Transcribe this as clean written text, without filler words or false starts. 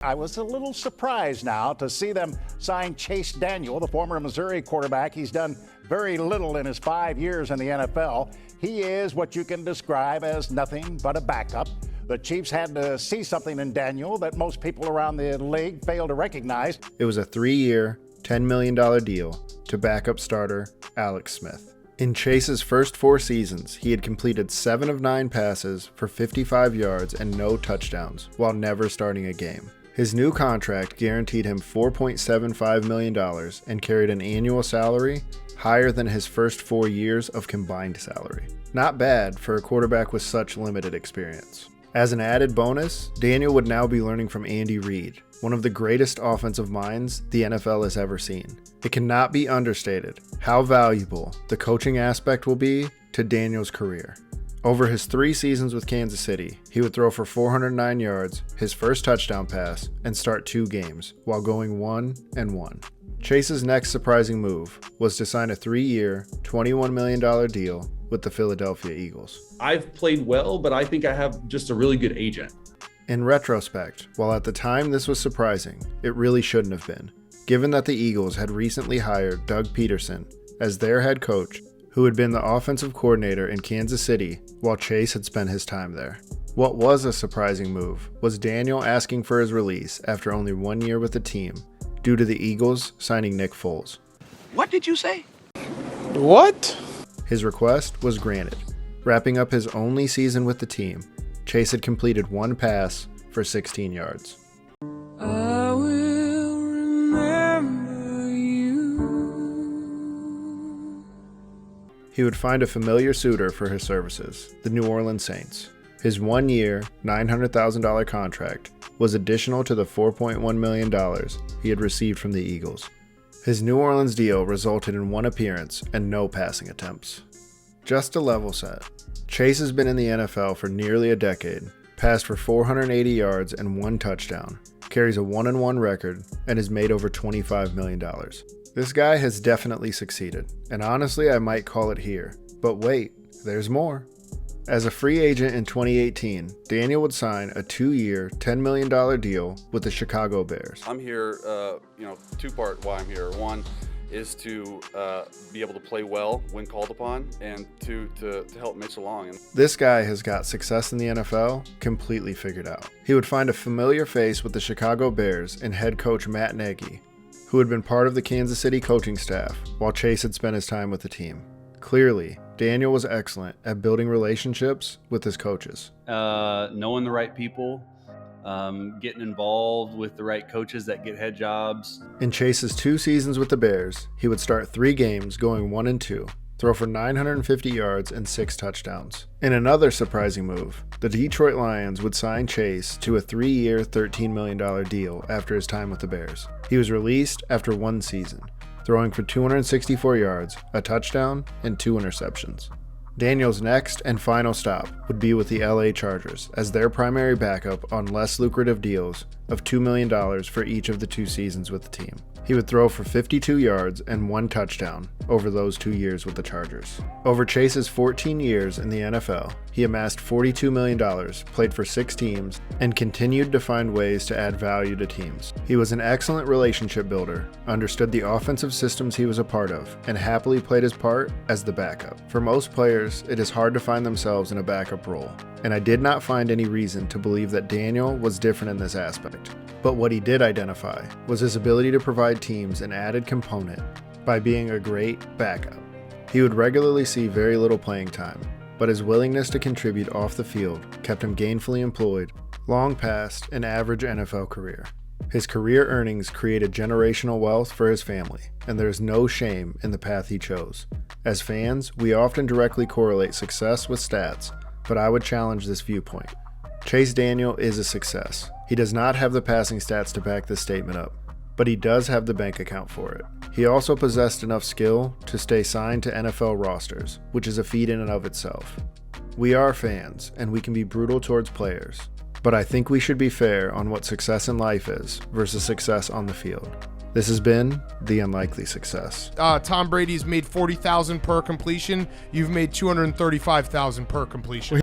I was a little surprised now to see them sign Chase Daniel, the former Missouri quarterback. He's done very little in his 5 years in the NFL. He is what you can describe as nothing but a backup. The Chiefs had to see something in Daniel that most people around the league failed to recognize. It was a 3-year, $10 million deal to backup starter Alex Smith. In Chase's first 4 seasons, he had completed 7 of 9 passes for 55 yards and no touchdowns while never starting a game. His new contract guaranteed him $4.75 million and carried an annual salary higher than his first 4 years of combined salary. Not bad for a quarterback with such limited experience. As an added bonus, Daniel would now be learning from Andy Reid, one of the greatest offensive minds the NFL has ever seen. It cannot be understated how valuable the coaching aspect will be to Daniel's career. Over his 3 seasons with Kansas City, he would throw for 409 yards, his first touchdown pass, and start 2 games, while going 1-1. Chase's next surprising move was to sign a 3-year, $21 million deal with the Philadelphia Eagles. I've played well, but I think I have just a really good agent. In retrospect, while at the time this was surprising, it really shouldn't have been, given that the Eagles had recently hired Doug Peterson as their head coach, who had been the offensive coordinator in Kansas City while Chase had spent his time there. What was a surprising move was Daniel asking for his release after only 1 year with the team due to the Eagles signing Nick Foles. What did you say? What? His request was granted. Wrapping up his only season with the team, Chase had completed 1 pass for 16 yards. I will remember you. He would find a familiar suitor for his services, the New Orleans Saints. His 1-year, $900,000 contract was additional to the $4.1 million he had received from the Eagles. His New Orleans deal resulted in 1 appearance and no passing attempts. Just to level set, Chase has been in the NFL for nearly a decade, passed for 480 yards and 1 touchdown, carries a 1-1 record, and has made over $25 million. This guy has definitely succeeded, and honestly I might call it here. But wait, there's more. As a free agent in 2018, Daniel would sign a 2-year, $10 million deal with the Chicago Bears. I'm here, 2-part why I'm here. 1 is to be able to play well when called upon, and 2, to help Mitch along. This guy has got success in the NFL completely figured out. He would find a familiar face with the Chicago Bears and head coach Matt Nagy, who had been part of the Kansas City coaching staff while Chase had spent his time with the team. Clearly, Daniel was excellent at building relationships with his coaches. Knowing the right people, getting involved with the right coaches that get head jobs. In Chase's 2 seasons with the Bears, he would start 3 games going 1-2, throw for 950 yards and 6 touchdowns. In another surprising move, the Detroit Lions would sign Chase to a 3-year, $13 million deal after his time with the Bears. He was released after 1 season, throwing for 264 yards, a touchdown, and 2 interceptions. Daniel's next and final stop would be with the LA Chargers as their primary backup on less lucrative deals of $2 million for each of the 2 seasons with the team. He would throw for 52 yards and 1 touchdown over those 2 years with the Chargers. Over Chase's 14 years in the NFL, he amassed $42 million, played for 6 teams, and continued to find ways to add value to teams. He was an excellent relationship builder, understood the offensive systems he was a part of, and happily played his part as the backup. For most players, it is hard to find themselves in a backup role, and I did not find any reason to believe that Daniel was different in this aspect. But what he did identify was his ability to provide teams an added component by being a great backup. He would regularly see very little playing time, but his willingness to contribute off the field kept him gainfully employed long past an average NFL career. His career earnings created generational wealth for his family, and there is no shame in the path he chose. As fans, we often directly correlate success with stats, but I would challenge this viewpoint. Chase Daniel is a success. He does not have the passing stats to back this statement up, but he does have the bank account for it. He also possessed enough skill to stay signed to NFL rosters, which is a feat in and of itself. We are fans, and we can be brutal towards players, but I think we should be fair on what success in life is versus success on the field. This has been The Unlikely Success. Tom Brady's made $40,000 per completion. You've made $235,000 per completion.